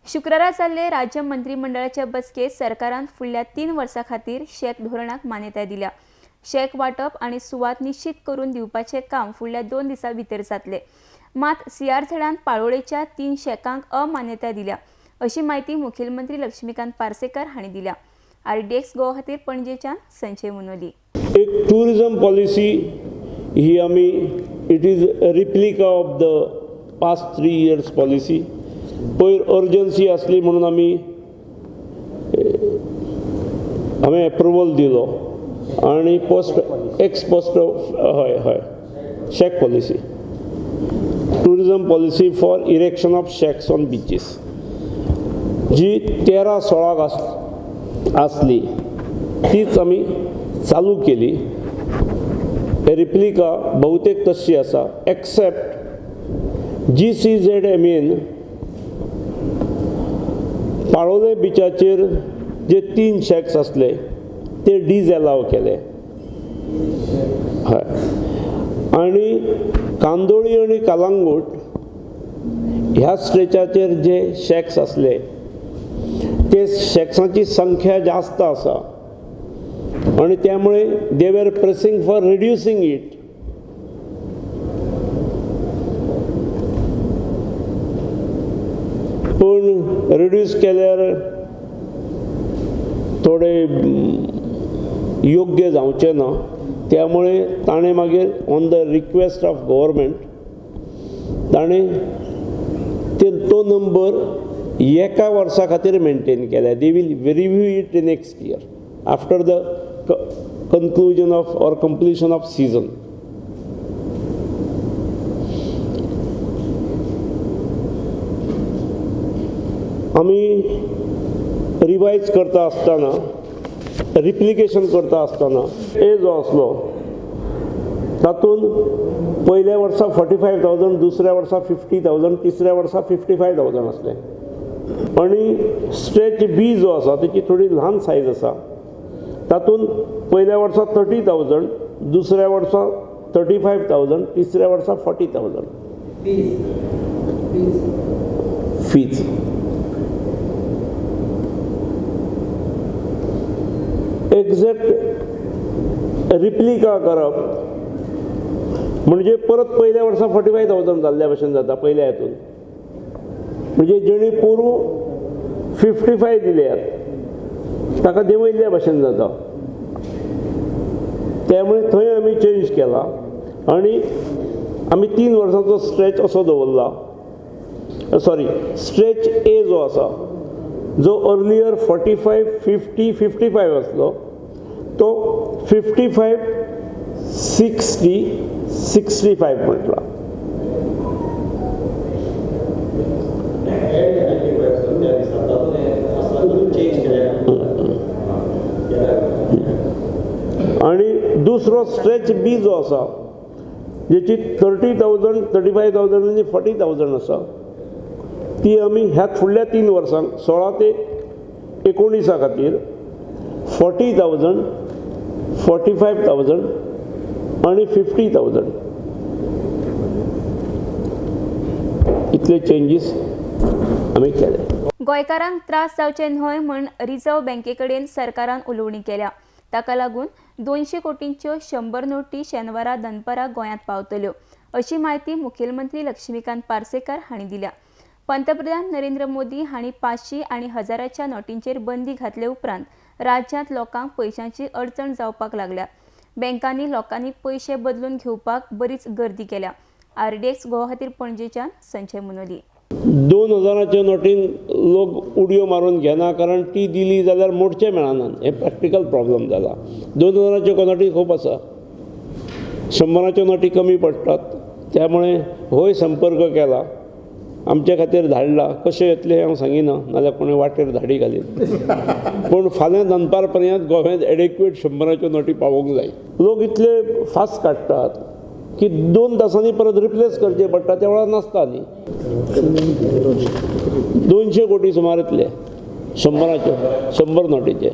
शुक्रारा जाल्ले राज्य मंत्रिमंडळाच्या बसकेत सरकारान फुडल्या 3 वर्सां खातीर शेक धोरणाक मान्यताय दिल्या। शेक वाटप आणि सुवात निश्चित करून दिवपाचे काम फुडल्या 2 दिसां भितर जातले। मात CRZान पाळोळेच्या 3 शेकांक अमान्यताय दिल्या, अशी माहिती मुखेलमंत्री लक्ष्मीकांत पार्सेकर हांणी दिल्या। RDX गोवा खातीर पणजेच्यान संजय मुनोली। एक टुरिझम पॉलिसी ही आमी it is replica of the past 3 years policy. पयर अर्जन्सी आसली म्हणून हांवें अप्रुवल दिलो आणि एक्स पोस्ट हय shack policy, tourism policy for erection of shacks on beaches जी 13-16 आसली तीच आमी चालू केली। रिप्लिका बहुतेक तशी आसा एक्सेप्ट GCZMAन पाळोळे बिचाचेर जे 3 शेक्स असले ते डिसअलाव केले। आणि कांदोळी आणि कलंगूट ह्या स्ट्रेचाचेर जे शेक्स असले ते शेक्सांची संख्या जास्त आसा आणि त्यामुळे they were pressing for reducing it. पण रिड्यूस केल्यार थोडे योग्य जावचे ना, त्यामुळे ताणें मागीर on the request of government ताणें तो नंबर 1 वर्सा खातीर मेंटेन केल्या। They will review it next year after the conclusion of or completion of season। आम्ही रिवाइज करता आसतना रिप्लिकेशन करता आसतना जो असलो तातून पयल्या वर्सा 45,000, दुसऱ्या वर्सा 50,000, तिसऱ्या वर्सा 55,000 असले। आणि स्ट्रेच B जो आसा त्याची थोडी ल्हान सायज आसा, तातून पयल्या वर्सा 30,000, दुसऱ्या वर्सा 35,000, तिसऱ्या वर्सा 40,000 फीज। एक्झॅक्ट रिप्लिका करप म्हणजे परत पयल्या वर्सा 45,000 जाल्ल्या भशेन जाता पयल्या हेतून। म्हणजे जेणी पोरू 55 दिल्यात ताका देंवयल्ल्या भशेन जाता, त्यामुळे थंय आमी चेंज केला आणि आमी 3 वर्सांचो स्ट्रेच असो दवरला। सॉरी, स्ट्रेच A जो आसा जो अर्लियर 45, 50, 55 असलो तो 55, 60, 65 म्हटला। आणि दुसरो स्ट्रेच B जो आसा जेची 30,000, 35,000 आणि 40,000 आसा ती आमी ह्या फुडल्या 3 वर्सांक 16 ते 19 खातीर 40,000, 45,000 आणि 50,000 इतले चेंजीस आमी केले। गोंयकारांक त्रास जावचे न्हय म्हण रिझर्व्ह बँकेकडेन सरकारान उलोवणी केल्या। ताका लागून 200 कोटींच्यो 100 नोटी शेनवारा दनपारा गोंयांत पावतल्यो, अशी माहिती मुखेलमंत्री लक्ष्मीकांत पार्सेकर हांणी दिल्या। पंतप्रधान नरेंद्र मोदी हांणी 500 आणि 1000च्या नोटींचेर बंदी घातले उपरांत राज्यांत लोकांक पयशांची अडचण जावपाक लागल्या। बँकांनी लोकांनी पयशे बदलून घेवपाक बरीच गर्दी केल्या। RDX गोवा खातीर पणजेच्यान संजय मुनोली। 2000च्या नोटीन लोक उडयो मारून घेना, कारण ती दिली जाल्यार मोडचे मेळना, हे प्रॅक्टिकल प्रॉब्लेम जाला। 2000च्यो नोटी खूब आसा, 100च्यो नोटी कमी पडटात, त्यामुळे होय संपर्क केला, आमच्या खातीर धाडला। कशें येतले हांव सांगिना, नाल्यार कोणी वाटेर धाडी घालीन। पूण फाल्यां दनपार पर्यंत गोव्यांत एडिक्वेट 100च्यो नोटी पावोंक जाय। लोक इतले फास्ट काडटात की 2 तासांनी परत रिप्लेस करचे पडटा, त्या वेळार नासता न्ही। 200 कोटी सुमार येतले 100 नोटीचे।